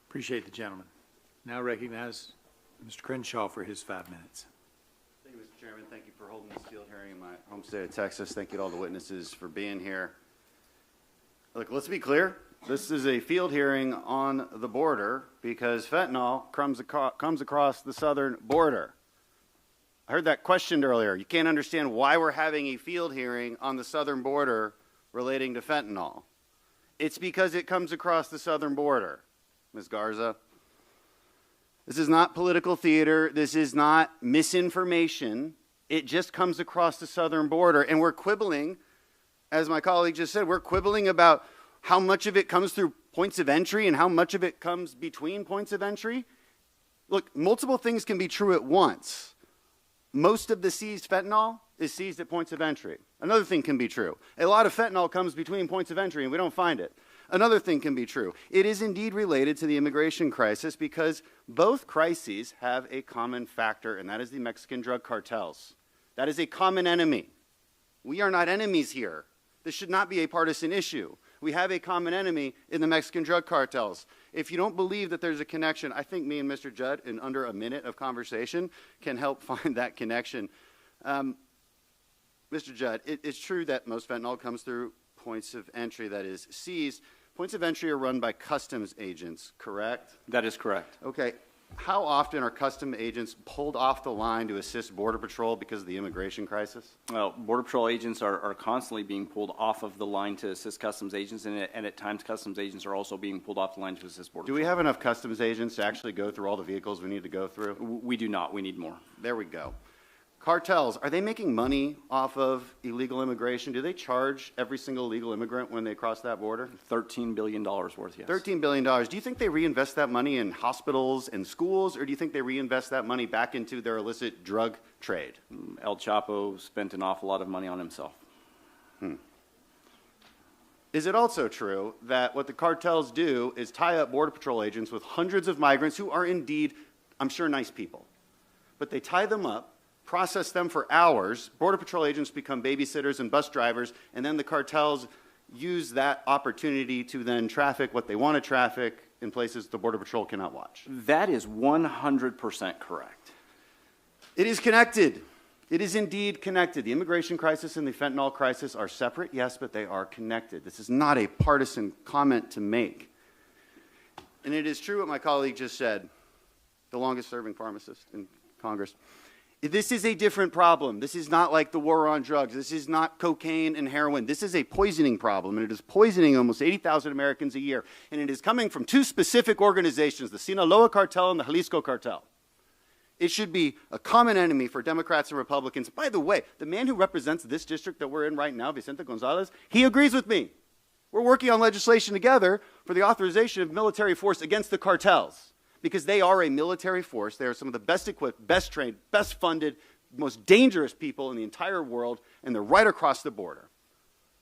Appreciate the gentleman. Now recognize Mr. Crenshaw for his 5 minutes. Thank you, Mr. Chairman. Thank you for holding this field hearing in my home state of Texas. Thank you to all the witnesses for being here. Look, let's be clear. This is a field hearing on the border because fentanyl comes across the southern border. I heard that questioned earlier. You can't understand why we're having a field hearing on the southern border relating to fentanyl. It's because it comes across the southern border, Ms. Garza. This is not political theater. This is not misinformation. It just comes across the southern border. And we're quibbling, as my colleague just said, we're quibbling about how much of it comes through points of entry and how much of it comes between points of entry. Look, multiple things can be true at once. Most of the seized fentanyl is seized at points of entry. Another thing can be true. A lot of fentanyl comes between points of entry and we don't find it. Another thing can be true. It is indeed related to the immigration crisis because both crises have a common factor, and that is the Mexican drug cartels. That is a common enemy. We are not enemies here. This should not be a partisan issue. We have a common enemy in the Mexican drug cartels. If you don't believe that there's a connection, I think me and Mr. Judd, in under a minute of conversation, can help find that connection. Mr. Judd, it's true that most fentanyl comes through points of entry that is seized. Points of entry are run by customs agents, correct? That is correct. Okay. How often are customs agents pulled off the line to assist Border Patrol because of the immigration crisis? Well, Border Patrol agents are constantly being pulled off of the line to assist customs agents, and at times customs agents are also being pulled off the line to assist Border Patrol. Do we have enough customs agents to actually go through all the vehicles we need to go through? We do not. We need more. There we go. Cartels, are they making money off of illegal immigration? Do they charge every single illegal immigrant when they cross that border? $13 billion worth, yes. $13 billion. Do you think they reinvest that money in hospitals and schools, or do you think they reinvest that money back into their illicit drug trade? El Chapo spent an awful lot of money on himself. Is it also true that what the cartels do is tie up Border Patrol agents with hundreds of migrants who are indeed, I'm sure, nice people, but they tie them up, process them for hours, Border Patrol agents become babysitters and bus drivers, and then the cartels use that opportunity to then traffic what they want to traffic in places the Border Patrol cannot watch? That is 100% correct. It is connected. It is indeed connected. The immigration crisis and the fentanyl crisis are separate, yes, but they are connected. This is not a partisan comment to make. And it is true what my colleague just said, the longest serving pharmacist in Congress. This is a different problem. This is not like the war on drugs. This is not cocaine and heroin. This is a poisoning problem, and it is poisoning almost 80,000 Americans a year. And it is coming from two specific organizations, the Sinaloa cartel and the Jalisco cartel. It should be a common enemy for Democrats and Republicans. By the way, the man who represents this district that we're in right now, Vicente Gonzalez, he agrees with me. We're working on legislation together for the authorization of military force against the cartels, because they are a military force. They are some of the best equipped, best trained, best funded, most dangerous people in the entire world, and they're right across the border.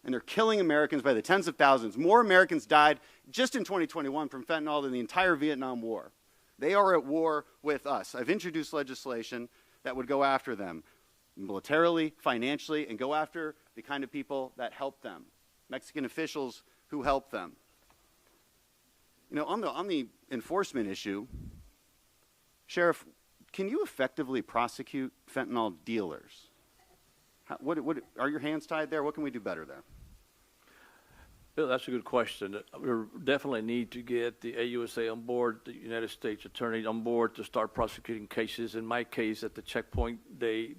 And they're killing Americans by the tens of thousands. More Americans died just in 2021 from fentanyl than the entire Vietnam War. They are at war with us. I've introduced legislation that would go after them militarily, financially, and go after the kind of people that help them, Mexican officials who help them. You know, on the enforcement issue, Sheriff, can you effectively prosecute fentanyl dealers? What are your hands tied there? What can we do better there? Bill, that's a good question. We definitely need to get the AUSA on board, the United States Attorney on board to start prosecuting cases. In my case, at the checkpoint, they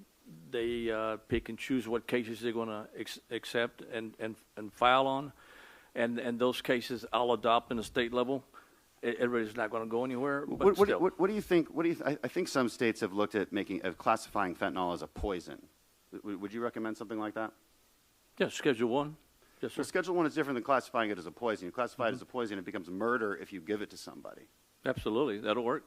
pick and choose what cases they're going to accept and file on. And those cases I'll adopt in the state level. Everybody's not going to go anywhere. But what do you think? I think some states have looked at classifying fentanyl as a poison. Would you recommend something like that? Yeah, Schedule 1. Yes, sir. Well, Schedule 1 is different than classifying it as a poison. You classify it as a poison, it becomes murder if you give it to somebody. Absolutely. That'll work.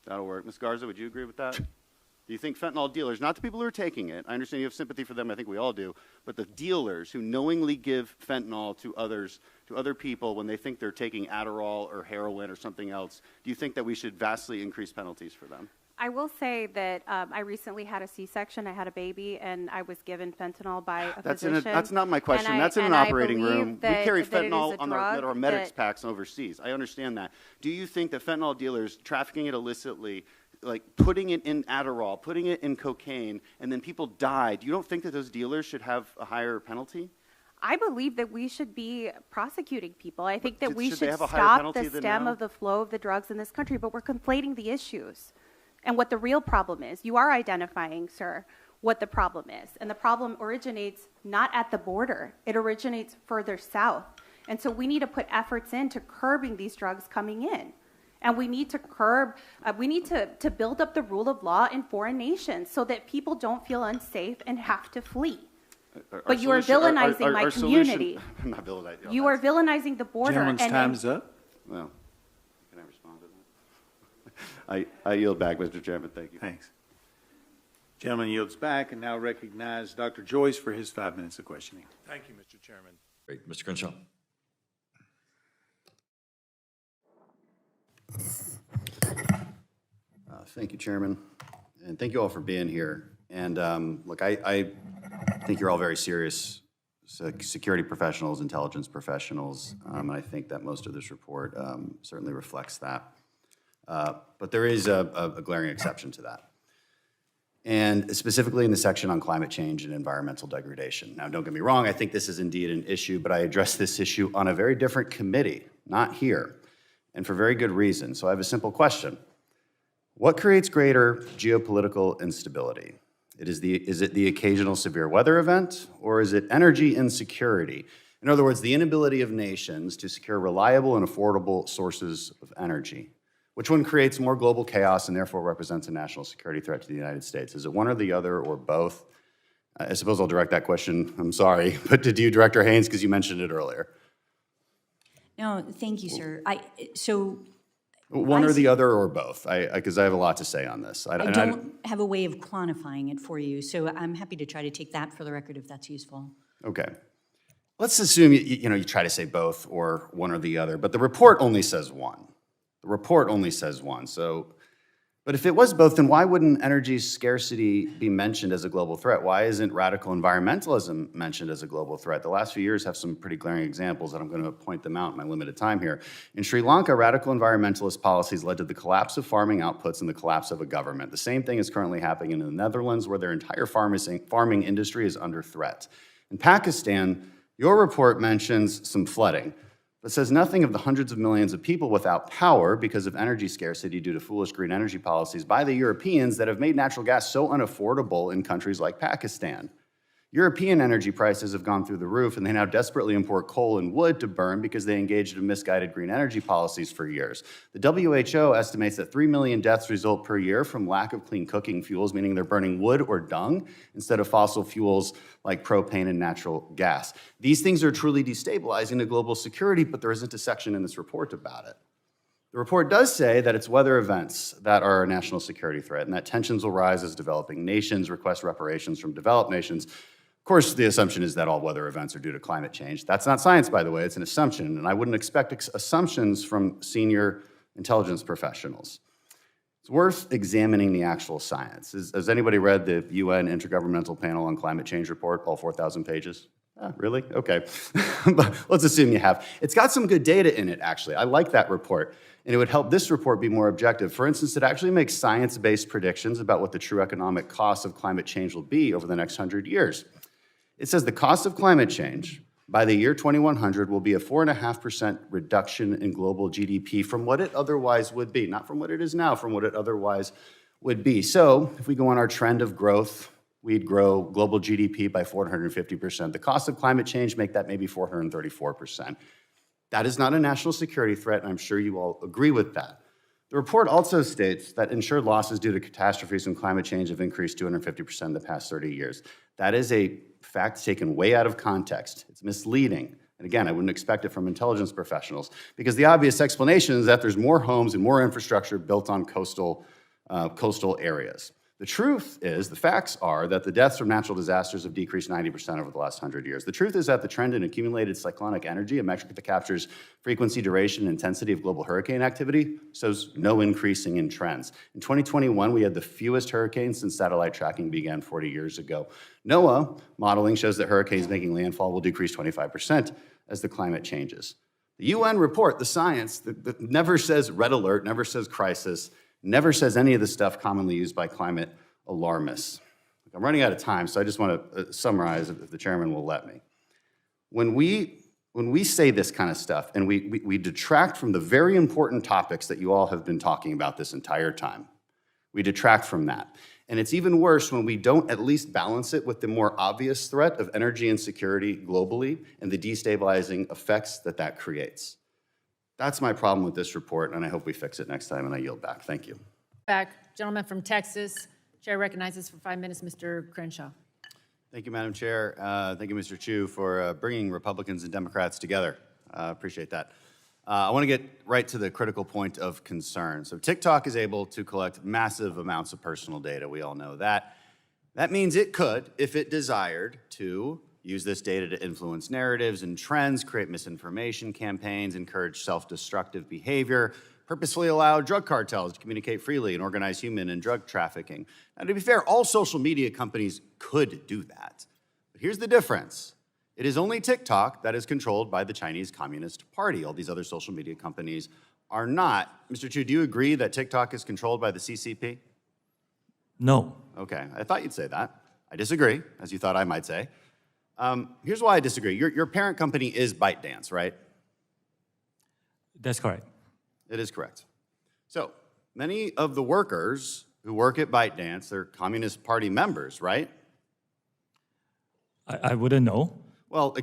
That'll work. Ms. Garza, would you agree with that? Do you think fentanyl dealers, not the people who are taking it, I understand you have sympathy for them, I think we all do, but the dealers who knowingly give fentanyl to others, to other people when they think they're taking Adderall or heroin or something else, do you think that we should vastly increase penalties for them? I will say that I recently had a C-section. I had a baby, and I was given fentanyl by a physician. That's not my question. And That's in an and I operating believe room. We that- carry that it is fentanyl a on our drug medics that- packs overseas. I understand that. Do you think that fentanyl dealers trafficking it illicitly, like putting it in Adderall, putting it in cocaine, and then people die, you don't think that those dealers should have a higher penalty? I believe that we should be prosecuting people. I think that we should they should have a higher stop penalty the than stem now? of the flow of the drugs in this country, but we're conflating the issues and what the real problem is. You are identifying, sir, what the problem is. And the problem originates not at the border. It originates further south. And so we need to put efforts into curbing these drugs coming in. And we need to to build up the rule of law in foreign nations so that people don't feel unsafe and have to flee. But you are villainizing my community. I'm not villainizing. You are villainizing the border. Gentleman's time's up. Well, can I respond to that? I yield back, Mr. Chairman. Thank you. Thanks. Gentleman yields back and now recognize Dr. Joyce for his 5 minutes of questioning. Thank you, Mr. Chairman. Great. Mr. Crenshaw. Thank you, Chairman, and thank you all for being here. And look, I think you're all very serious security professionals, intelligence professionals, and I think that most of this report certainly reflects that. But there is a glaring exception to that, and specifically in the section on climate change and environmental degradation. Now, don't get me wrong, I think this is indeed an issue, but I addressed this issue on a very different committee, not here, and for very good reason. So I have a simple question. What creates greater geopolitical instability? Is it the occasional severe weather event, or is it energy insecurity? In other words, the inability of nations to secure reliable and affordable sources of energy. Which one creates more global chaos and therefore represents a national security threat to the United States? Is it one or the other or both? I suppose I'll direct that question, I'm sorry, but to you, Director Haynes, because you mentioned it earlier. No, thank you, sir. One or the other or both, because I have a lot to say on this. I don't have a way of quantifying it for you, so I'm happy to try to take that for the record if that's useful. Okay. Let's assume you try to say both or one or the other, but the report only says one. The report only says one. But if it was both, then why wouldn't energy scarcity be mentioned as a global threat? Why isn't radical environmentalism mentioned as a global threat? The last few years have some pretty glaring examples, and I'm going to point them out in my limited time here. In Sri Lanka, radical environmentalist policies led to the collapse of farming outputs and the collapse of a government. The same thing is currently happening in the Netherlands, where their entire farming industry is under threat. In Pakistan, your report mentions some flooding, but says nothing of the hundreds of millions of people without power because of energy scarcity due to foolish green energy policies by the Europeans that have made natural gas so unaffordable in countries like Pakistan. European energy prices have gone through the roof, and they now desperately import coal and wood to burn because they engaged in misguided green energy policies for years. The WHO estimates that 3 million deaths result per year from lack of clean cooking fuels, meaning they're burning wood or dung instead of fossil fuels like propane and natural gas. These things are truly destabilizing to global security, but there isn't a section in this report about it. The report does say that it's weather events that are a national security threat, and that tensions will rise as developing nations request reparations from developed nations. Of course, the assumption is that all weather events are due to climate change. That's not science, by the way, it's an assumption, and I wouldn't expect assumptions from senior intelligence professionals. It's worth examining the actual science. Has anybody read the UN Intergovernmental Panel on Climate Change report, all 4,000 pages? Really? Okay. But let's assume you have. It's got some good data in it, actually. I like that report, and it would help this report be more objective. For instance, it actually makes science-based predictions about what the true economic cost of climate change will be over the next 100 years. It says the cost of climate change by the year 2100 will be a 4.5% reduction in global GDP from what it otherwise would be. Not from what it is now, from what it otherwise would be. So if we go on our trend of growth, we'd grow global GDP by 450%. The cost of climate change make that maybe 434%. That is not a national security threat, and I'm sure you all agree with that. The report also states that insured losses due to catastrophes from climate change have increased 250% in the past 30 years. That is a fact taken way out of context. It's misleading. And again, I wouldn't expect it from intelligence professionals, because the obvious explanation is that there's more homes and more infrastructure built on coastal areas. The truth is, the facts are that the deaths from natural disasters have decreased 90% over the last 100 years. The truth is that the trend in accumulated cyclonic energy, a metric that captures frequency, duration, and intensity of global hurricane activity, shows no increasing in trends. In 2021, we had the fewest hurricanes since satellite tracking began 40 years ago. NOAA modeling shows that hurricanes making landfall will decrease 25% as the climate changes. The UN report, the science, that never says red alert, never says crisis, never says any of the stuff commonly used by climate alarmists. I'm running out of time, so I just want to summarize if the chairman will let me. When we say this kind of stuff and we detract from the very important topics that you all have been talking about this entire time, we detract from that. And it's even worse when we don't at least balance it with the more obvious threat of energy insecurity globally and the destabilizing effects that that creates. That's my problem with this report, and I hope we fix it next time, and I yield back. Thank you. Back. Gentleman from Texas. Chair recognizes for 5 minutes Mr. Crenshaw. Thank you, Madam Chair. Thank you, Mr. Chu, for bringing Republicans and Democrats together. Appreciate that. I want to get right to the critical point of concern. So TikTok is able to collect massive amounts of personal data. We all know that. That means it could, if it desired, to use this data to influence narratives and trends, create misinformation campaigns, encourage self-destructive behavior, purposefully allow drug cartels to communicate freely and organize human and drug trafficking. Now, to be fair, all social media companies could do that. But here's the difference. It is only TikTok that is controlled by the Chinese Communist Party. All these other social media companies are not. Mr. Chu, do you agree that TikTok is controlled by the CCP? No. Okay, I thought you'd say that. I disagree, as you thought I might say. Here's why I disagree. Your parent company is ByteDance, right? That's correct. It is correct. So many of the workers who work at ByteDance, they're Communist Party members, right? I wouldn't know. Well,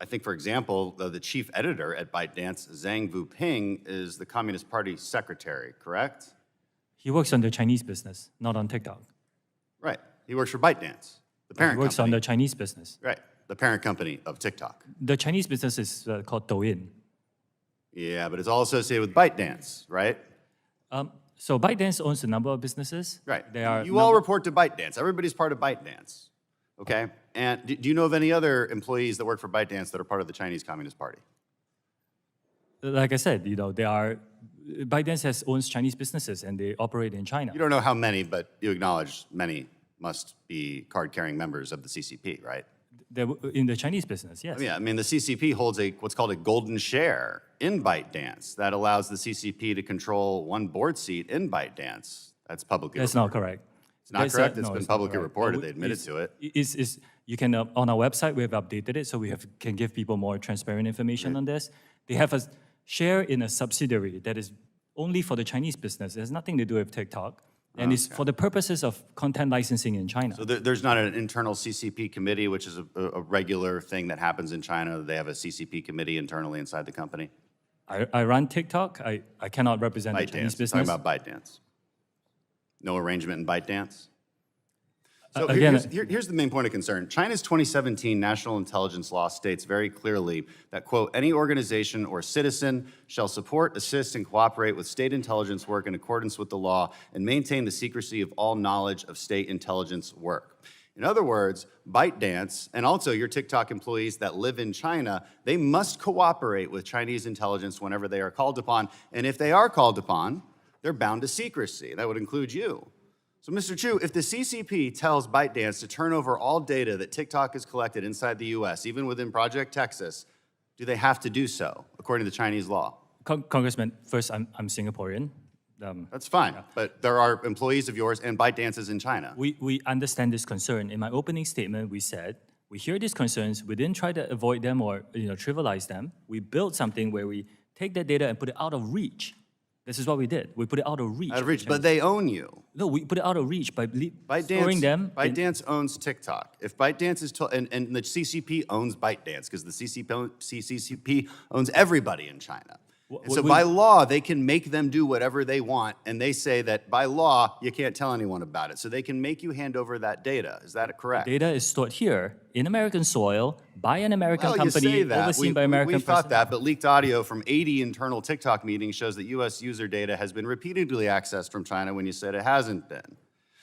I think, for example, the chief editor at ByteDance, Zhang Vuping, is the Communist Party secretary, correct? He works on the Chinese business, not on TikTok. Right. He works for ByteDance, the parent He works company. on the Chinese business. Right. The parent company of TikTok. The Chinese business is called Douyin. Yeah, but it's all associated with ByteDance, right? So ByteDance owns a number of businesses. Right. They are You all report to ByteDance. Everybody's part of ByteDance. Okay? And do you know of any other employees that work for ByteDance that are part of the Chinese Communist Party? Like I said, ByteDance owns Chinese businesses and they operate in China. You don't know how many, but you acknowledge many must be card-carrying members of the CCP, right? They're in the Chinese business, yes. Yeah, I mean, the CCP holds what's called a golden share in ByteDance that allows the CCP to control one board seat in ByteDance. That's publicly That's reported. not correct. It's not correct? It's been not publicly correct. reported. They admitted to it. You can, on our website, we have updated it, so we can give people more transparent information on this. They have a share in a subsidiary that is only for the Chinese business. It has nothing to do with TikTok. And it's for the purposes of content licensing in China. So there's not an internal CCP committee, which is a regular thing that happens in China. They have a CCP committee internally inside the company. I run TikTok. I cannot represent the Chinese ByteDance. business. Talking about ByteDance. No arrangement in ByteDance? So Again, here's the main point of concern. China's 2017 national intelligence law states very clearly that, quote, any organization or citizen shall support, assist, and cooperate with state intelligence work in accordance with the law and maintain the secrecy of all knowledge of state intelligence work. In other words, ByteDance, and also your TikTok employees that live in China, they must cooperate with Chinese intelligence whenever they are called upon. And if they are called upon, they're bound to secrecy. That would include you. So, Mr. Chu, if the CCP tells ByteDance to turn over all data that TikTok has collected inside the U.S., even within Project Texas, do they have to do so, according to Chinese law? Congressman, first, I'm Singaporean. That's fine, but there are employees of yours and ByteDance is in China. We understand this concern. In my opening statement, we said, we hear these concerns, we didn't try to avoid them or trivialize them. We built something where we take that data and put it out of reach. This is what we did. We put it out of reach. Out of reach, but they own you. No, we put it out of reach by storing them. ByteDance owns TikTok. If ByteDance is and the CCP owns ByteDance because the CCP owns everybody in China. And so by law, they can make them do whatever they want, and they say that by law, you can't tell anyone about it. So they can make you hand over that data. Is that correct? Data is stored here in American soil by an American Well, company, you say that. overseen by American We thought personnel. that, but leaked audio from 80 internal TikTok meetings shows that U.S. user data has been repeatedly accessed from China when you said it hasn't been.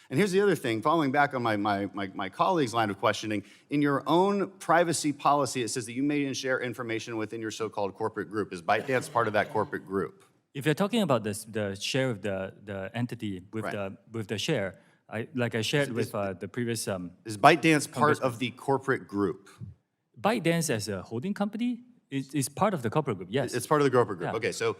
And here's the other thing, following back on my colleague's line of questioning, in your own privacy policy, it says that you may share information within your so-called corporate group. Is ByteDance part of that corporate group? If you're talking about this, the share of the entity with Right. the share, like I shared with the previous Is ByteDance part of the corporate group? ByteDance as a holding company is part of the corporate group. Yes, It's part of the corporate group. Yeah. Okay, so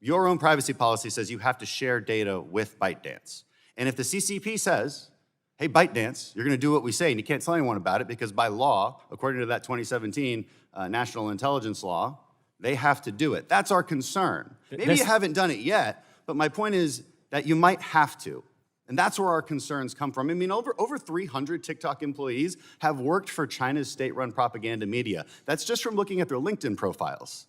your own privacy policy says you have to share data with ByteDance. And if the CCP says, hey, ByteDance, you're going to do what we say, and you can't tell anyone about it because by law, according to that 2017 national intelligence law, they have to do it. That's our concern. Maybe you haven't done it yet, but my point is that you might have to. And that's where our concerns come from. I mean, over 300 TikTok employees have worked for China's state-run propaganda media. That's just from looking at their LinkedIn profiles.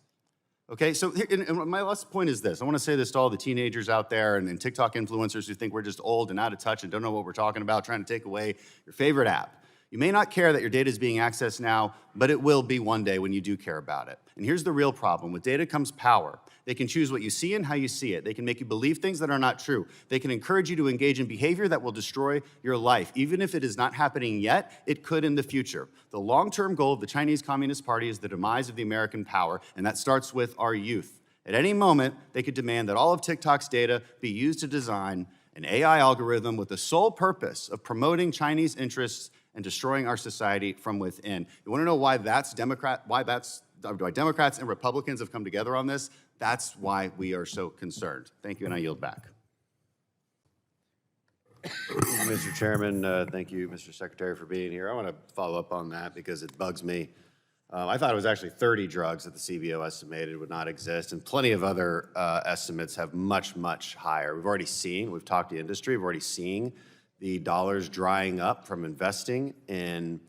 Okay, so and my last point is this. I want to say this to all the teenagers out there and TikTok influencers who think we're just old and out of touch and don't know what we're talking about, trying to take away your favorite app. You may not care that your data is being accessed now, but it will be one day when you do care about it. And here's the real problem. With data comes power. They can choose what you see and how you see it. They can make you believe things that are not true. They can encourage you to engage in behavior that will destroy your life. Even if it is not happening yet, it could in the future. The long-term goal of the Chinese Communist Party is the demise of the American power, and that starts with our youth. At any moment, they could demand that all of TikTok's data be used to design an AI algorithm with the sole purpose of promoting Chinese interests and destroying our society from within. You want to know why Democrats and Republicans have come together on this? That's why we are so concerned. Thank you, and I yield back. Mr. Chairman, thank you, Mr. Secretary, for being here. I want to follow up on that because it bugs me. I thought it was actually 30 drugs that the CBO estimated would not exist, and plenty of other estimates have much, much higher. We've talked to industry, we've already seen the dollars drying up from investing in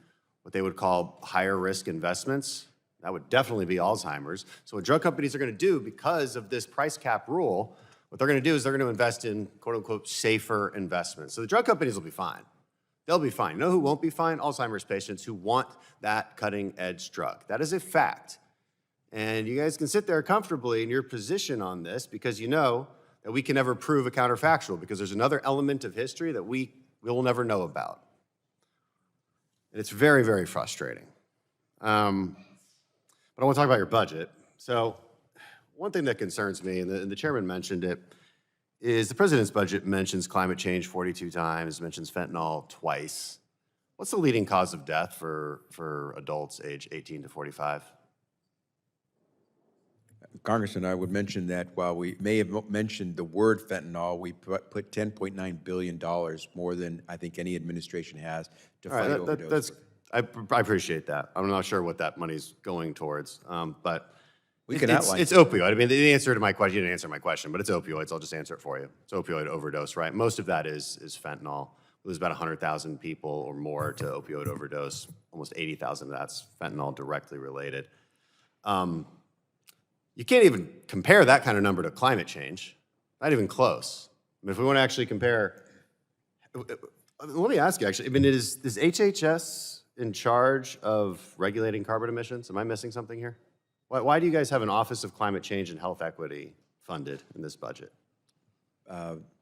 what they would call higher risk investments. That would definitely be Alzheimer's. So what drug companies are going to do because of this price cap rule, what they're going to do is they're going to invest in quote unquote safer investments. So the drug companies will be fine. They'll be fine. You know who won't be fine? Alzheimer's patients who want that cutting edge drug. That is a fact. And you guys can sit there comfortably in your position on this because you know that we can never prove a counterfactual because there's another element of history that we will never know about. And it's very, very frustrating. But I want to talk about your budget. So one thing that concerns me, and the chairman mentioned it, is the president's budget mentions climate change 42 times, mentions fentanyl twice. What's the leading cause of death for adults age 18 to 45? Congressman, I would mention that while we may have mentioned the word fentanyl, we put $10.9 billion more than I think any administration has to fight overdose. I appreciate that. I'm not sure what that money's going towards, but We can outline. it's opioid. I mean, the answer to my question, you didn't answer my question, but it's opioids. I'll just answer it for you. It's opioid overdose, right? Most of that is fentanyl. There's about 100,000 people or more to opioid overdose. Almost 80,000 of that's fentanyl directly related. You can't even compare that kind of number to climate change. Not even close. I mean, if we want to actually compare, let me ask you actually, I mean, is HHS in charge of regulating carbon emissions? Am I missing something here? Why do you guys have an Office of Climate Change and Health Equity funded in this budget?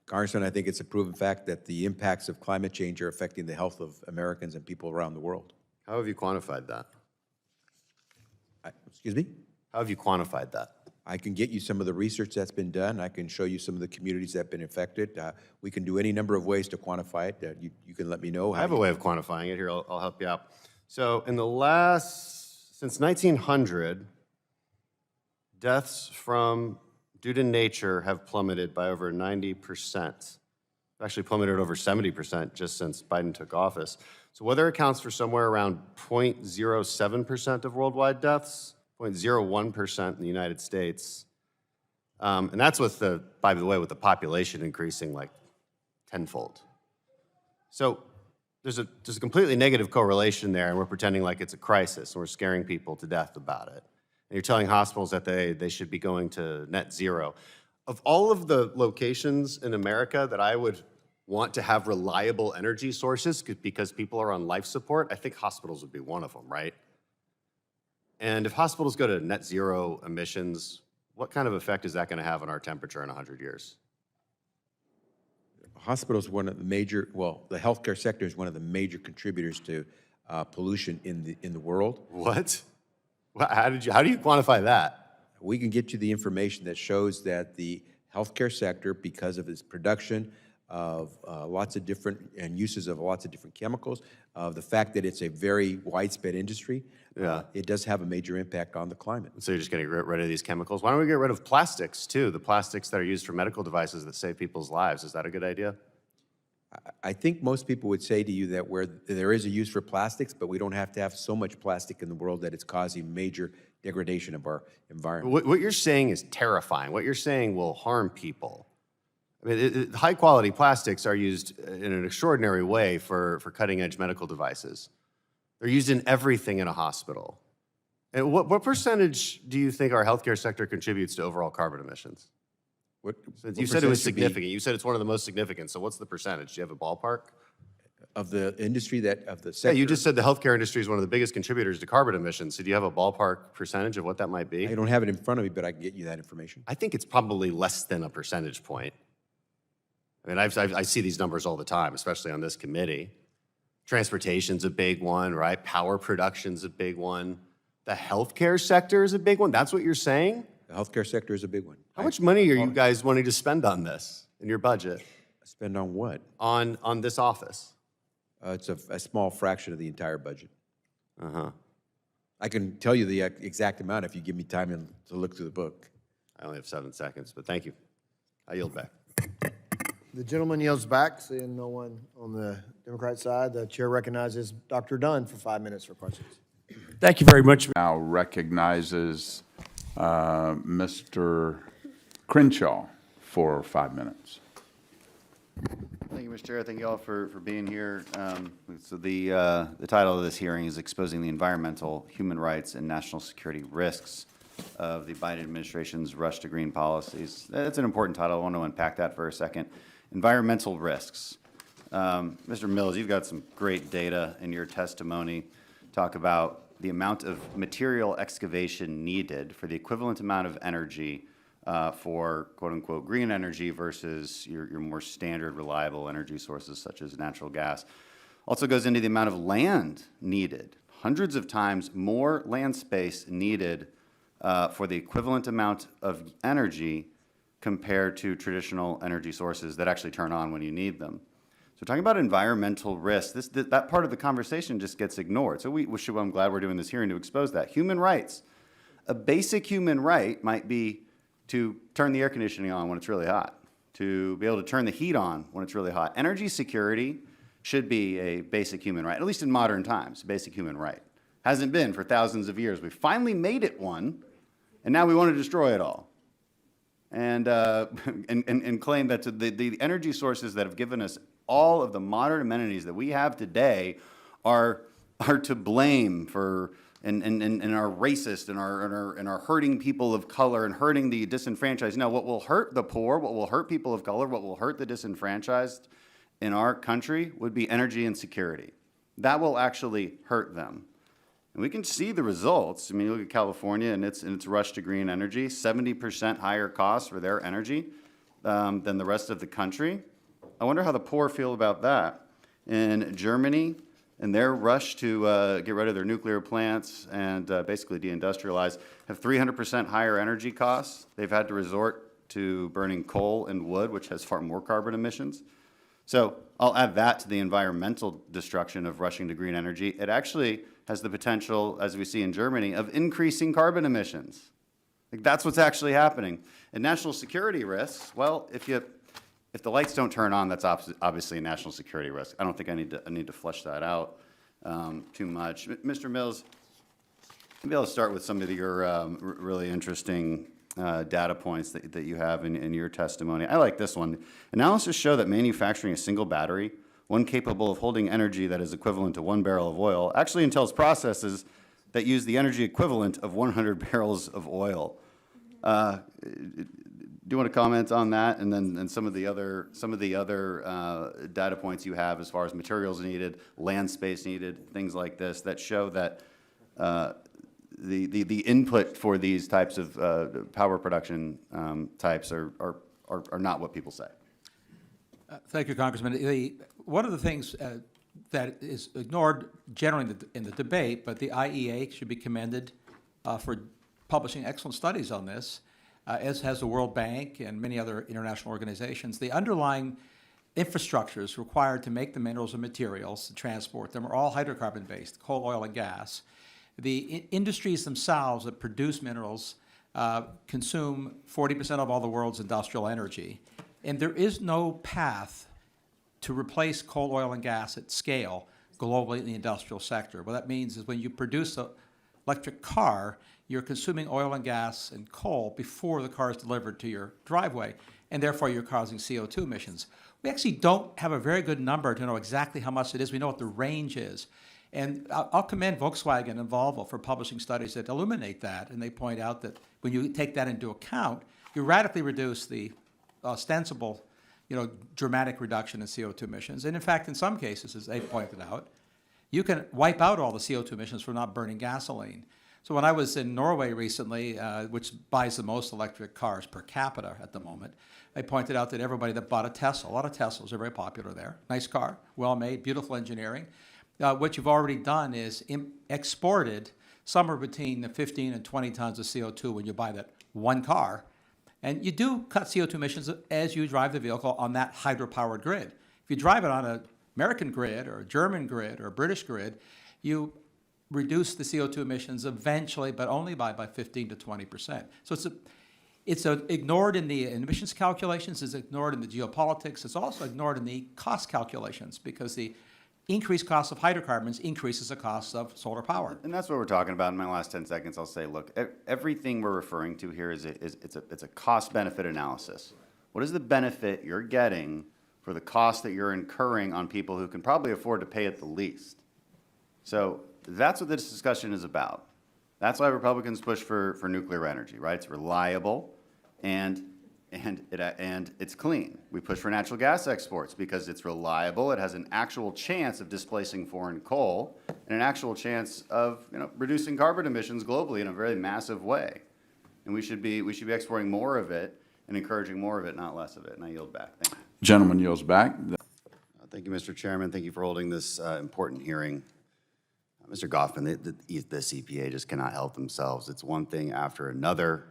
Congressman, I think it's a proven fact that the impacts of climate change are affecting the health of Americans and people around the world. How have you quantified that? Excuse me? How have you quantified that? I can get you some of the research that's been done. I can show you some of the communities that have been affected. We can do any number of ways to quantify it. You can let me know. I have a way of quantifying it. Here, I'll help you out. So in the since 1900, deaths due to nature have plummeted by over 90%. Actually plummeted over 70% just since Biden took office. So weather accounts for somewhere around 0.07% of worldwide deaths, 0.01% in the United States. And that's by the way, with the population increasing like tenfold. So there's a completely negative correlation there, and we're pretending like it's a crisis, and we're scaring people to death about it. And you're telling hospitals that they should be going to net zero. Of all of the locations in America that I would want to have reliable energy sources because people are on life support, I think hospitals would be one of them, right? And if hospitals go to net zero emissions, what kind of effect is that going to have on our temperature in 100 years? Hospitals, one of the major, well, the healthcare sector is one of the major contributors to pollution in the world. What? How do you quantify that? We can get you the information that shows that the healthcare sector, because of its production of lots of different and uses of lots of different chemicals, of the fact that it's a very widespread industry, it does have a major impact on the climate. So you're just going to get rid of these chemicals. Why don't we get rid of plastics too? The plastics that are used for medical devices that save people's lives. Is that a good idea? I think most people would say to you that where there is a use for plastics, but we don't have to have so much plastic in the world that it's causing major degradation of our environment. What you're saying is terrifying. What you're saying will harm people. I mean, high-quality plastics are used in an extraordinary way for cutting-edge medical devices. They're used in everything in a hospital. And what percentage do you think our healthcare sector contributes to overall carbon emissions? You said it was significant. You said it's one of the most significant. So what's the percentage? Do you have a ballpark? Of the industry of the sector? Yeah, you just said the healthcare industry is one of the biggest contributors to carbon emissions. So do you have a ballpark percentage of what that might be? I don't have it in front of me, but I can get you that information. I think it's probably less than a percentage point. I mean, I see these numbers all the time, especially on this committee. Transportation's a big one, right? Power production's a big one. The healthcare sector is a big one. That's what you're saying? The healthcare sector is a big one. How much money are you guys wanting to spend on this in your budget? Spend on what? On this office. It's a small fraction of the entire budget. Uh-huh. I can tell you the exact amount if you give me time to look through the book. I only have 7 seconds, but thank you. I yield back. The gentleman yields back, seeing no one on the Democrat side. The chair recognizes Dr. Dunn for 5 minutes for questions. Thank you very much. Now recognizes Mr. Crenshaw for 5 minutes. Thank you, Mr. Chair. Thank you all for being here. So the title of this hearing is Exposing the Environmental, Human Rights, and National Security Risks of the Biden Administration's Rush to Green Policies. That's an important title. I want to unpack that for a second. Environmental risks. Mr. Mills, you've got some great data in your testimony. Talk about the amount of material excavation needed for the equivalent amount of energy for quote-unquote green energy versus your more standard reliable energy sources such as natural gas. Also goes into the amount of land needed. Hundreds of times more land space needed for the equivalent amount of energy compared to traditional energy sources that actually turn on when you need them. So talking about environmental risks, that part of the conversation just gets ignored. So I'm glad we're doing this hearing to expose that. Human rights. A basic human right might be to turn the air conditioning on when it's really hot, to be able to turn the heat on when it's really hot. Energy security should be a basic human right, at least in modern times, a basic human right. Hasn't been for thousands of years. We finally made it one, and now we want to destroy it all. And claim that the energy sources that have given us all of the modern amenities that we have today are to blame for and are racist and are hurting people of color and hurting the disenfranchised. No, what will hurt the poor, what will hurt people of color, what will hurt the disenfranchised in our country would be energy insecurity. That will actually hurt them. And we can see the results. I mean, you look at California and its rush to green energy, 70% higher costs for their energy than the rest of the country. I wonder how the poor feel about that. In Germany, and their rush to get rid of their nuclear plants and basically deindustrialize, have 300% higher energy costs. They've had to resort to burning coal and wood, which has far more carbon emissions. So I'll add that to the environmental destruction of rushing to green energy. It actually has the potential, as we see in Germany, of increasing carbon emissions. Like, that's what's actually happening. And national security risks, well, if the lights don't turn on, that's obviously a national security risk. I don't think I need to flesh that out too much. Mr. Mills, maybe I'll start with some of your really interesting data points that you have in your testimony. I like this one. Analysis show that manufacturing a single battery, one capable of holding energy that is equivalent to 1 barrel of oil, actually entails processes that use the energy equivalent of 100 barrels of oil. Do you want to comment on that, and then some of the other data points you have as far as materials needed, land space needed, things like this that show that the input for these types of power production types are not what people say? Thank you, Congressman. One of the things that is ignored generally in the debate, but the IEA should be commended for publishing excellent studies on this, as has the World Bank and many other international organizations. The underlying infrastructures required to make the minerals and materials to transport them are all hydrocarbon-based, coal, oil, and gas. The industries themselves that produce minerals consume 40% of all the world's industrial energy. And there is no path to replace coal, oil, and gas at scale globally in the industrial sector. What that means is when you produce an electric car, you're consuming oil and gas and coal before the car is delivered to your driveway, and therefore you're causing CO2 emissions. We actually don't have a very good number to know exactly how much it is. We know what the range is. And I'll commend Volkswagen and Volvo for publishing studies that illuminate that, and they point out that when you take that into account, you radically reduce the ostensible, dramatic reduction in CO2 emissions. And in fact, in some cases, as they pointed out, you can wipe out all the CO2 emissions from not burning gasoline. So when I was in Norway recently, which buys the most electric cars per capita at the moment, I pointed out that everybody that bought a Tesla, a lot of Teslas are very popular there, nice car, well made, beautiful engineering. What you've already done is exported somewhere between the 15 and 20 tons of CO2 when you buy that one car. And you do cut CO2 emissions as you drive the vehicle on that hydropowered grid. If you drive it on an American grid or a German grid or a British grid, you reduce the CO2 emissions eventually, but only by 15 to 20%. So it's ignored in the emissions calculations, it's ignored in the geopolitics, it's also ignored in the cost calculations because the increased cost of hydrocarbons increases the cost of solar power. And that's what we're talking about. In my last 10 seconds, I'll say, look, everything we're referring to here is it's a cost-benefit analysis. What is the benefit you're getting for the cost that you're incurring on people who can probably afford to pay it the least? So that's what this discussion is about. That's why Republicans push for nuclear energy, right? It's reliable and it's clean. We push for natural gas exports because it's reliable. It has an actual chance of displacing foreign coal and an actual chance of reducing carbon emissions globally in a very massive way. And we should be exporting more of it and encouraging more of it, not less of it. And I yield back. Thank you. Gentleman yields back. Thank you, Mr. Chairman. Thank you for holding this important hearing. Mr. Goffman, this EPA just cannot help themselves. It's one thing after another,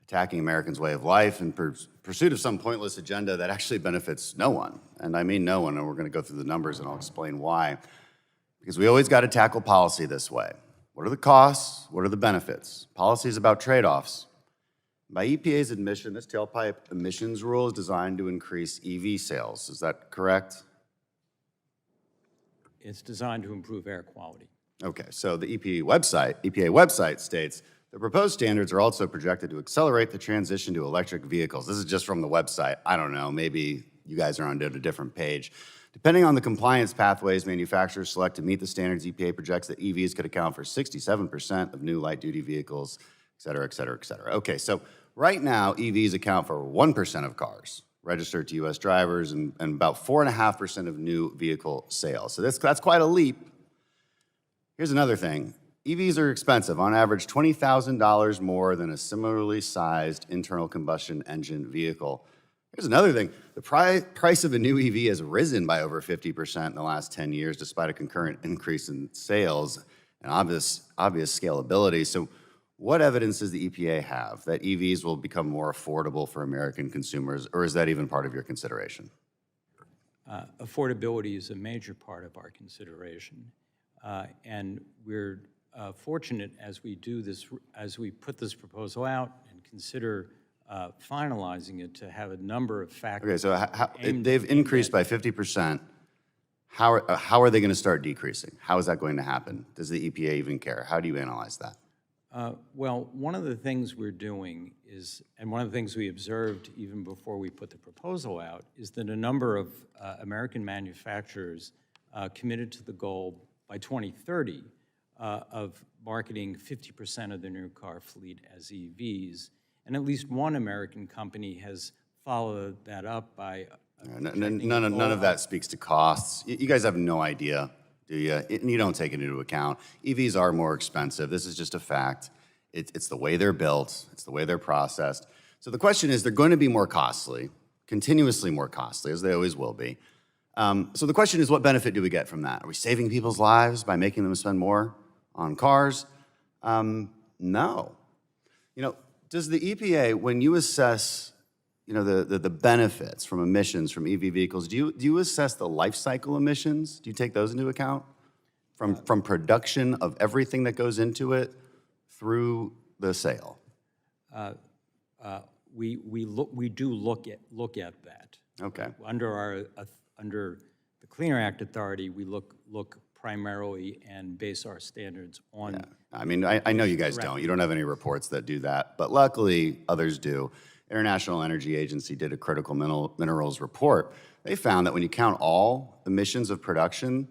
attacking Americans' way of life in pursuit of some pointless agenda that actually benefits no one. And I mean no one, and we're going to go through the numbers and I'll explain why. Because we always got to tackle policy this way. What are the costs? What are the benefits? Policy is about trade-offs. By EPA's admission, this tailpipe emissions rule is designed to increase EV sales. Is that correct? It's designed to improve air quality. Okay, so the EPA website states, the proposed standards are also projected to accelerate the transition to electric vehicles. This is just from the website. I don't know, maybe you guys are on a different page. Depending on the compliance pathways manufacturers select to meet the standards, EPA projects that EVs could account for 67% of new light-duty vehicles, et cetera, et cetera, et cetera. Okay, so right now, EVs account for 1% of cars registered to U.S. drivers and about 4.5% of new vehicle sales. So that's quite a leap. Here's another thing. EVs are expensive, on average $20,000 more than a similarly sized internal combustion engine vehicle. Here's another thing. The price of a new EV has risen by over 50% in the last 10 years, despite a concurrent increase in sales and obvious scalability. So what evidence does the EPA have that EVs will become more affordable for American consumers, or is that even part of your consideration? Affordability is a major part of our consideration. And we're fortunate as we do this, as we put this proposal out and consider finalizing it, to have a number of factors. Okay, so they've increased by 50%. How are they going to start decreasing? How is that going to happen? Does the EPA even care? How do you analyze that? Well, one of the things we're doing is, and one of the things we observed even before we put the proposal out, is that a number of American manufacturers committed to the goal by 2030 of marketing 50% of their new car fleet as EVs. And at least one American company has followed that up by none of that speaks to costs. You guys have no idea, do you? And you don't take it into account. EVs are more expensive. This is just a fact. It's the way they're built. It's the way they're processed. So the question is, they're going to be more costly. continuously more costly, as they always will be. So the question is, what benefit do we get from that? Are we saving people's lives by making them spend more on cars? No. Does the EPA, when you assess, the benefits from emissions from EV vehicles, do you assess the life cycle emissions? Do you take those into account from production of everything that goes into it through the sale? We do look at that. Okay. Under the Clean Air Act authority, we look primarily and base our standards on. Yeah. I mean, I know you guys don't. You don't have any reports that do that, but luckily others do. International Energy Agency did a critical minerals report. They found that when you count all emissions of production,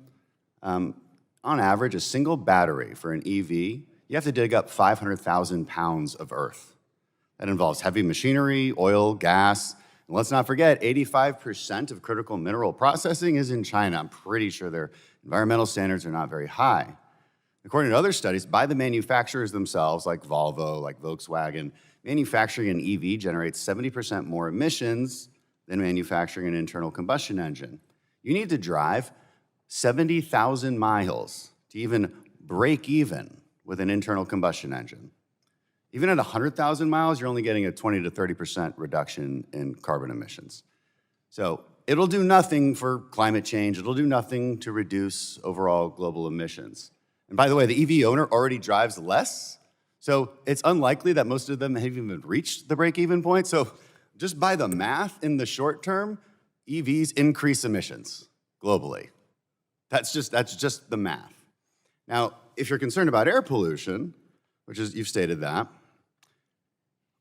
on average, a single battery for an EV, you have to dig up 500,000 pounds of earth. That involves heavy machinery, oil, gas. And let's not forget, 85% of critical mineral processing is in China. I'm pretty sure their environmental standards are not very high. According to other studies by the manufacturers themselves, like Volvo, like Volkswagen, manufacturing an EV generates 70% more emissions than manufacturing an internal combustion engine. You need to drive 70,000 miles to even break even with an internal combustion engine. Even at 100,000 miles, you're only getting a 20 to 30% reduction in carbon emissions. So it'll do nothing for climate change. It'll do nothing to reduce overall global emissions. And by the way, the EV owner already drives less, so it's unlikely that most of them have even reached the break-even point. So just by the math in the short term, EVs increase emissions globally. That's just the math. Now, if you're concerned about air pollution, which is, you've stated that,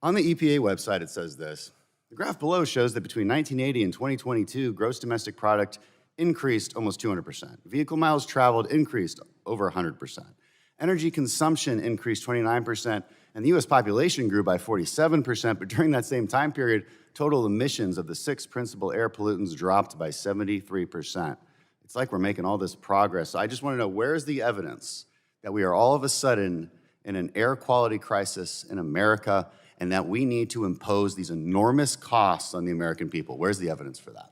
on the EPA website it says this: the graph below shows that between 1980 and 2022, gross domestic product increased almost 200%. Vehicle miles traveled increased over 100%. Energy consumption increased 29%, and the U.S. population grew by 47%, but during that same time period, total emissions of the 6 principal air pollutants dropped by 73%. It's like we're making all this progress. So I just want to know, where's the evidence that we are all of a sudden in an air quality crisis in America and that we need to impose these enormous costs on the American people? Where's the evidence for that?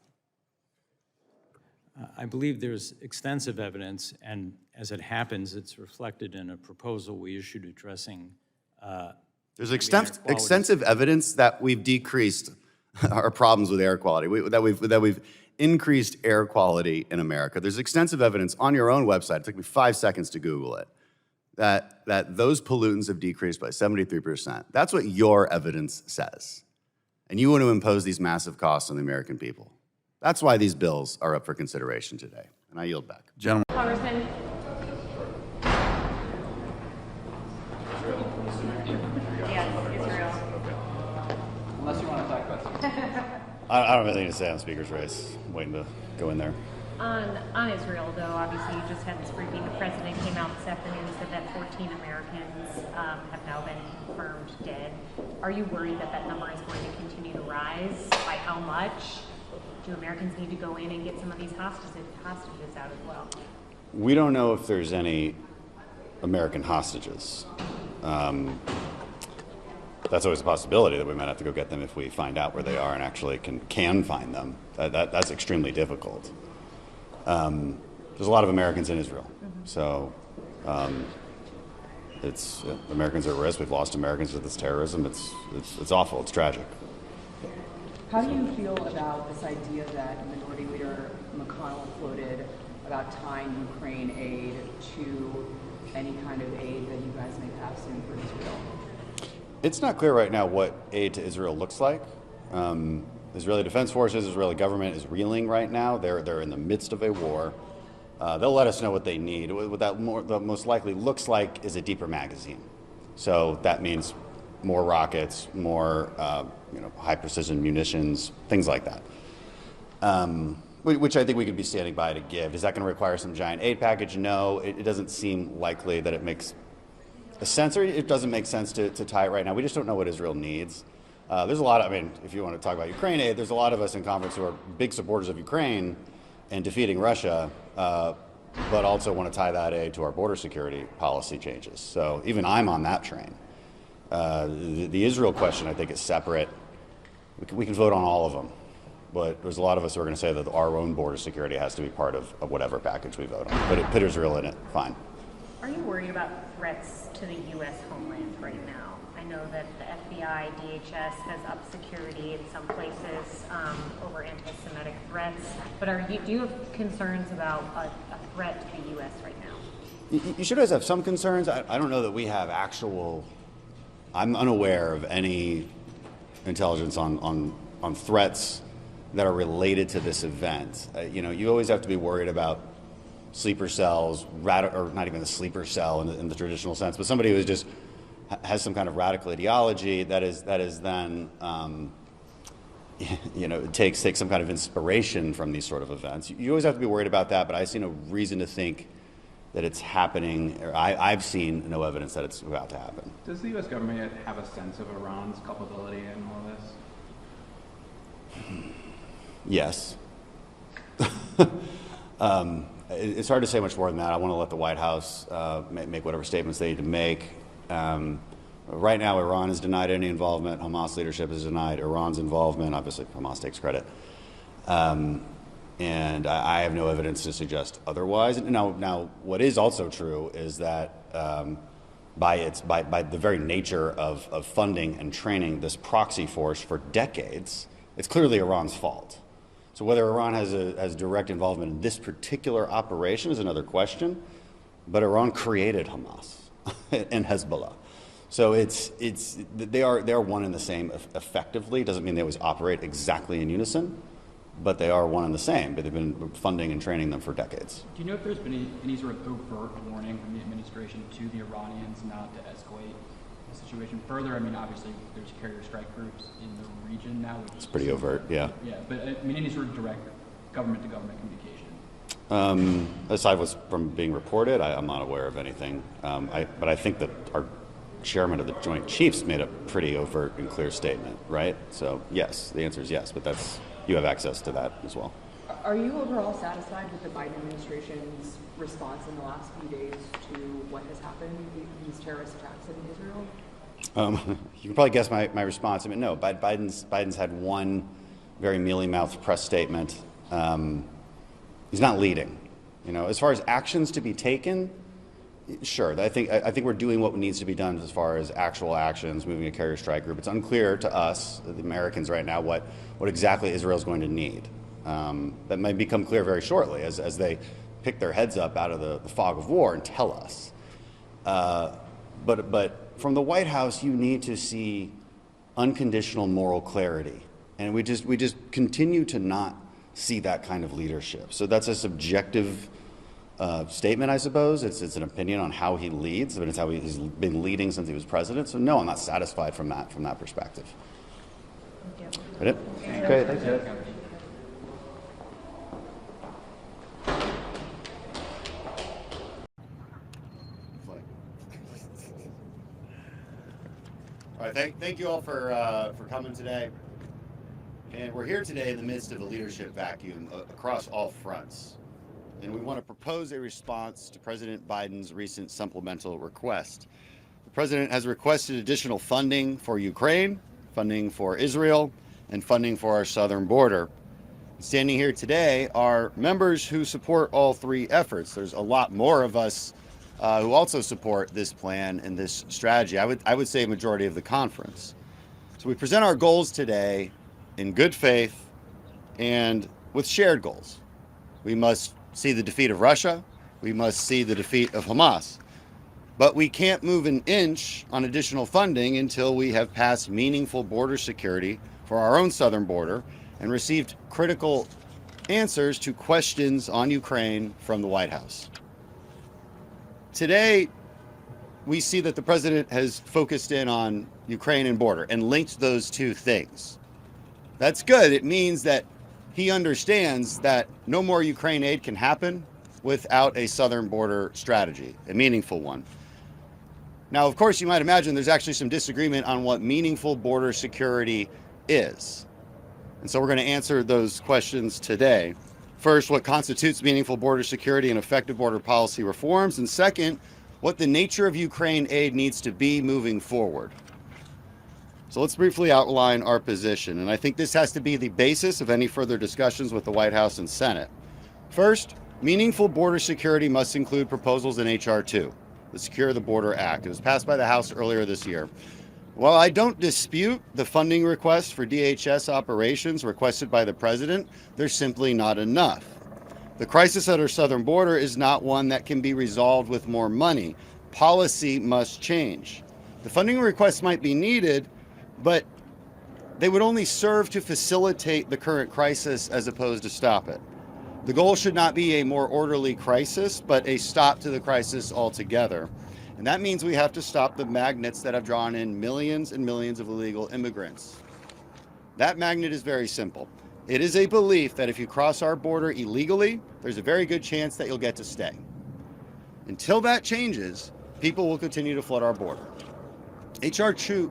I believe there's extensive evidence, and as it happens, it's reflected in a proposal we issued addressing. There's extensive evidence that we've decreased our problems with air quality, that we've increased air quality in America. There's extensive evidence on your own website. It took me 5 seconds to Google it. That those pollutants have decreased by 73%. That's what your evidence says. And you want to impose these massive costs on the American people. That's why these bills are up for consideration today. And I yield back. Gentlemen. Congressman. Yes, Israel. Unless you want to talk about I don't have anything to say on Speaker's race. I'm waiting to go in there. On Israel, though, obviously you just had this briefing. The president came out this afternoon and said that 14 Americans have now been confirmed dead. Are you worried that that number is going to continue to rise? By how much? Do Americans need to go in and get some of these hostages out as well? We don't know if there's any American hostages. That's always a possibility that we might have to go get them if we find out where they are and actually can find them. That's extremely difficult. There's a lot of Americans in Israel, so Americans are at risk. We've lost Americans to this terrorism. It's awful. It's tragic. How do you feel about this idea that Minority Leader McConnell floated about tying Ukraine aid to any kind of aid that you guys may pass in for Israel? It's not clear right now what aid to Israel looks like. Israeli Defense Forces, Israeli government is reeling right now. They're in the midst of a war. They'll let us know what they need. What that most likely looks like is a deeper magazine. So that means more rockets, more high precision munitions, things like that. Which I think we could be standing by to give. Is that going to require some giant aid package? No, it doesn't seem likely that it makes a sense, or it doesn't make sense to tie it right now. We just don't know what Israel needs. There's a lot of, if you want to talk about Ukraine aid, there's a lot of us in conference who are big supporters of Ukraine and defeating Russia, but also want to tie that aid to our border security policy changes. So even I'm on that train. The Israel question, I think, is separate. We can vote on all of them. but there's a lot of us who are going to say that our own border security has to be part of whatever package we vote on. But put Israel in it, fine. Are you worried about threats to the U.S. homeland right now? I know that the FBI, DHS has upped security in some places over anti-Semitic threats, but do you have concerns about a threat to the U.S. right now? You should always have some concerns. I don't know that we have I'm unaware of any intelligence on threats that are related to this event. You always have to be worried about sleeper cells, or not even a sleeper cell in the traditional sense, but somebody who just has some kind of radical ideology that is then takes some kind of inspiration from these sort of events. You always have to be worried about that, but I see no reason to think that it's happening, or I've seen no evidence that it's about to happen. Does the U.S. government have a sense of Iran's culpability in all this? Yes. It's hard to say much more than that. I want to let the White House make whatever statements they need to make. Right now, Iran has denied any involvement. Hamas leadership has denied Iran's involvement. Obviously, Hamas takes credit. And I have no evidence to suggest otherwise. Now, what is also true is that by the very nature of funding and training this proxy force for decades, it's clearly Iran's fault. So whether Iran has direct involvement in this particular operation is another question, but Iran created Hamas and Hezbollah. So they are one and the same effectively. Doesn't mean they always operate exactly in unison, but they are one and the same. But they've been funding and training them for decades. Do you know if there's been any sort of overt warning from the administration to the Iranians not to escalate the situation further? I mean, obviously, there's carrier strike groups in the region now. It's pretty overt, yeah. Yeah, but I mean, any sort of direct government-to-government communication? Aside what's from being reported, I'm not aware of anything. But I think that our chairman of the Joint Chiefs made a pretty overt and clear statement, right? So yes, the answer is yes, but you have access to that as well. Are you overall satisfied with the Biden administration's response in the last few days to what has happened, these terrorist attacks in Israel? You can probably guess my response. I mean, no, Biden's had one very mealy-mouthed press statement. He's not leading. As far as actions to be taken, sure. I think we're doing what needs to be done as far as actual actions, moving a carrier strike group. It's unclear to us, the Americans right now, what exactly Israel's going to need. That might become clear very shortly as they pick their heads up out of the fog of war and tell us. But from the White House, you need to see unconditional moral clarity, and we just continue to not see that kind of leadership. So that's a subjective statement, I suppose. It's an opinion on how he leads, but it's how he's been leading since he was president. So no, I'm not satisfied from that perspective. Thank you. That it? Okay, thanks, Ed. All right, thank you all for coming today. And we're here today in the midst of a leadership vacuum across all fronts. And we want to propose a response to President Biden's recent supplemental request. The president has requested additional funding for Ukraine, funding for Israel, and funding for our southern border. Standing here today are members who support all three efforts. There's a lot more of us who also support this plan and this strategy. I would say a majority of the conference. So we present our goals today in good faith and with shared goals. We must see the defeat of Russia. We must see the defeat of Hamas. But we can't move an inch on additional funding until we have passed meaningful border security for our own southern border and received critical answers to questions on Ukraine from the White House. Today, we see that the president has focused in on Ukraine and border and linked those two things. That's good. It means that he understands that no more Ukraine aid can happen without a southern border strategy, a meaningful one. Now, of course, you might imagine there's actually some disagreement on what meaningful border security is. And so we're going to answer those questions today. First, what constitutes meaningful border security and effective border policy reforms? And second, what the nature of Ukraine aid needs to be moving forward. So let's briefly outline our position, and I think this has to be the basis of any further discussions with the White House and Senate. First, meaningful border security must include proposals in H.R. 2, the Secure the Border Act. It was passed by the House earlier this year. While I don't dispute the funding request for DHS operations requested by the president, there's simply not enough. The crisis at our southern border is not one that can be resolved with more money. Policy must change. The funding requests might be needed, but they would only serve to facilitate the current crisis as opposed to stop it. The goal should not be a more orderly crisis, but a stop to the crisis altogether. And that means we have to stop the magnets that have drawn in millions and millions of illegal immigrants. That magnet is very simple. It is a belief that if you cross our border illegally, there's a very good chance that you'll get to stay. Until that changes, people will continue to flood our border. H.R. 2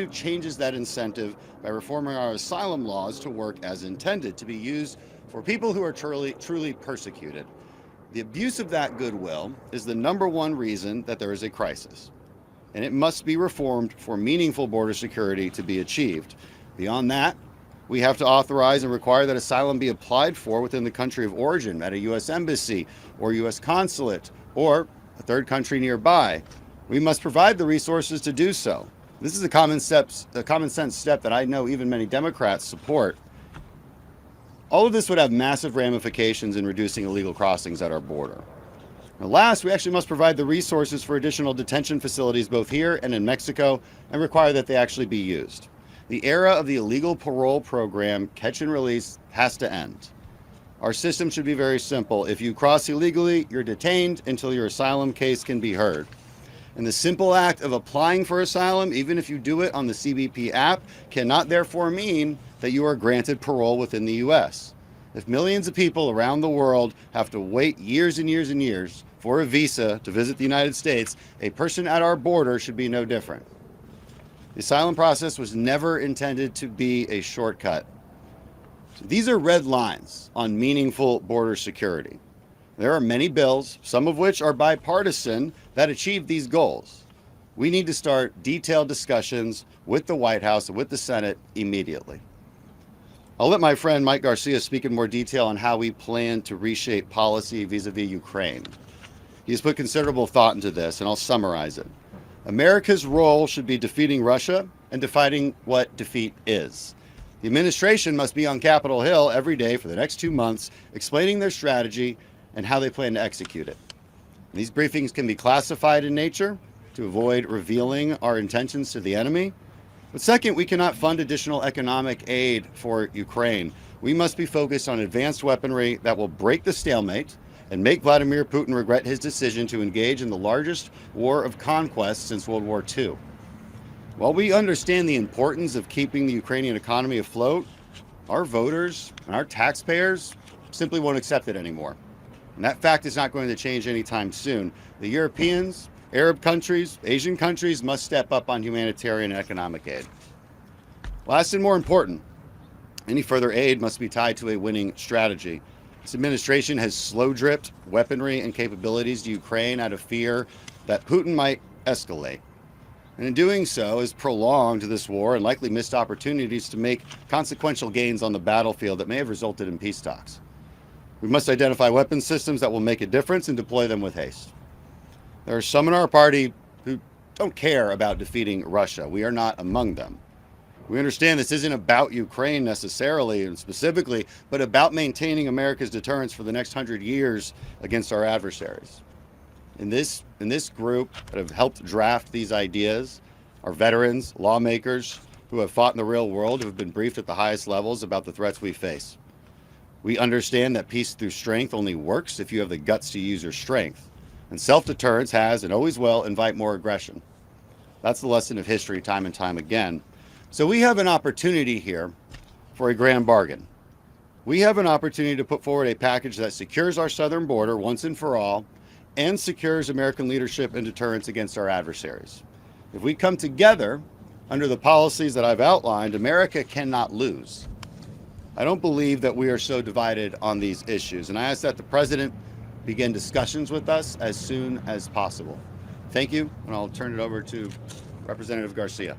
changes that incentive by reforming our asylum laws to work as intended, to be used for people who are truly persecuted. The abuse of that goodwill is the number one reason that there is a crisis, and it must be reformed for meaningful border security to be achieved. Beyond that, we have to authorize and require that asylum be applied for within the country of origin, at a U.S. embassy or U.S. consulate, or a third country nearby. We must provide the resources to do so. This is a common sense step that I know even many Democrats support. All of this would have massive ramifications in reducing illegal crossings at our border. Now, last, we actually must provide the resources for additional detention facilities both here and in Mexico, and require that they actually be used. The era of the illegal parole program, catch and release, has to end. Our system should be very simple. If you cross illegally, you're detained until your asylum case can be heard. And the simple act of applying for asylum, even if you do it on the CBP app, cannot therefore mean that you are granted parole within the U.S. If millions of people around the world have to wait years and years and years for a visa to visit the United States, a person at our border should be no different. The asylum process was never intended to be a shortcut. So these are red lines on meaningful border security. There are many bills, some of which are bipartisan, that achieve these goals. We need to start detailed discussions with the White House and with the Senate immediately. I'll let my friend Mike Garcia speak in more detail on how we plan to reshape policy vis-a-vis Ukraine. He's put considerable thought into this, and I'll summarize it. America's role should be defeating Russia and defining what defeat is. The administration must be on Capitol Hill every day for the next 2 months, explaining their strategy and how they plan to execute it. These briefings can be classified in nature to avoid revealing our intentions to the enemy. But second, we cannot fund additional economic aid for Ukraine. We must be focused on advanced weaponry that will break the stalemate and make Vladimir Putin regret his decision to engage in the largest war of conquest since World War II. While we understand the importance of keeping the Ukrainian economy afloat, our voters and our taxpayers simply won't accept it anymore. And that fact is not going to change anytime soon. The Europeans, Arab countries, Asian countries must step up on humanitarian and economic aid. Last and more important, any further aid must be tied to a winning strategy. This administration has slow-dripped weaponry and capabilities to Ukraine out of fear that Putin might escalate. And in doing so, has prolonged this war and likely missed opportunities to make consequential gains on the battlefield that may have resulted in peace talks. We must identify weapon systems that will make a difference and deploy them with haste. There are some in our party who don't care about defeating Russia. We are not among them. We understand this isn't about Ukraine necessarily and specifically, but about maintaining America's deterrence for the next 100 years against our adversaries. In this group that have helped draft these ideas are veterans, lawmakers who have fought in the real world, who have been briefed at the highest levels about the threats we face. We understand that peace through strength only works if you have the guts to use your strength. And self-deterrence has and always will invite more aggression. That's the lesson of history time and time again. So we have an opportunity here for a grand bargain. We have an opportunity to put forward a package that secures our southern border once and for all and secures American leadership and deterrence against our adversaries. If we come together under the policies that I've outlined, America cannot lose. I don't believe that we are so divided on these issues, and I ask that the President begin discussions with us as soon as possible. Thank you, and I'll turn it over to Representative Garcia.